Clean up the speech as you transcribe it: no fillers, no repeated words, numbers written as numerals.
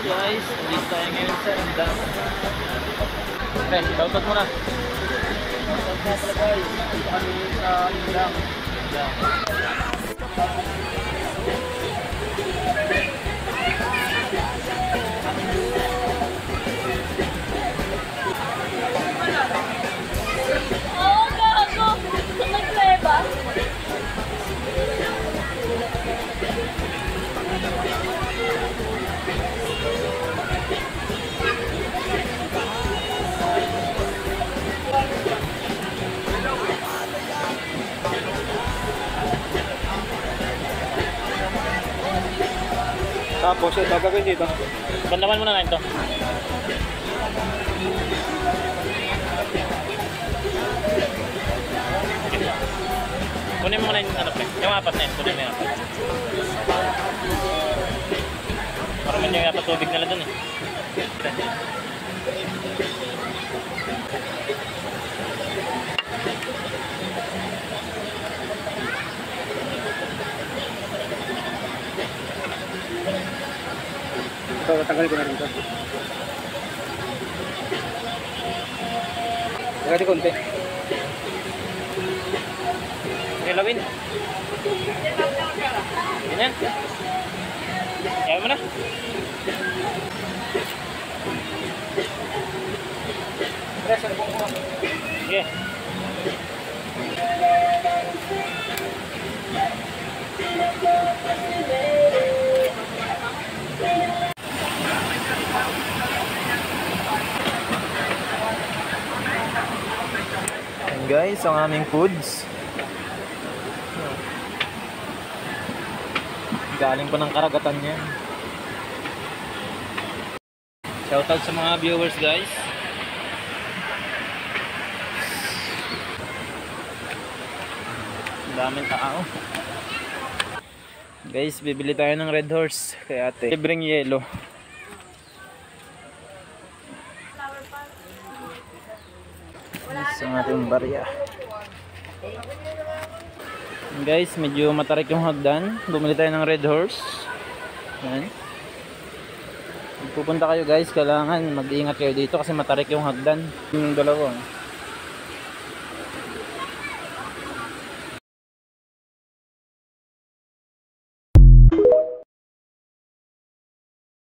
guys, dito tayo ngayon sa Indang. Okay, shoutout muna. Shoutout nga pala guys, dito kami sa Indang. Oo, gago! Nagpleba? Tapos ito, gagawin dito. Bandaman muna na ito. Kunin mo muna yung ano pre. Yung apat na yun. Kunin mo yung apat. Parang yung apat tubig nila dun eh. Ito, tatanggalin ko na rin ito. Lagay konti. Nilawin. Ganyan. Ayaw mo na. Press, ano po mo? Sige. And guys, ang aming foods. Galing pa ng karagatan yan. Shoutout sa mga viewers guys. Ang daming tao. Guys, bibili tayo ng Red Horse kay ate. Libreng yelo. Sa ating barya. Guys, medyo matarik yung hagdan. Bumili tayo ng Red Horse. Yan. Pupunta kayo guys, kailangan mag-iingat kayo dito kasi matarik yung hagdan. Yung dalawa.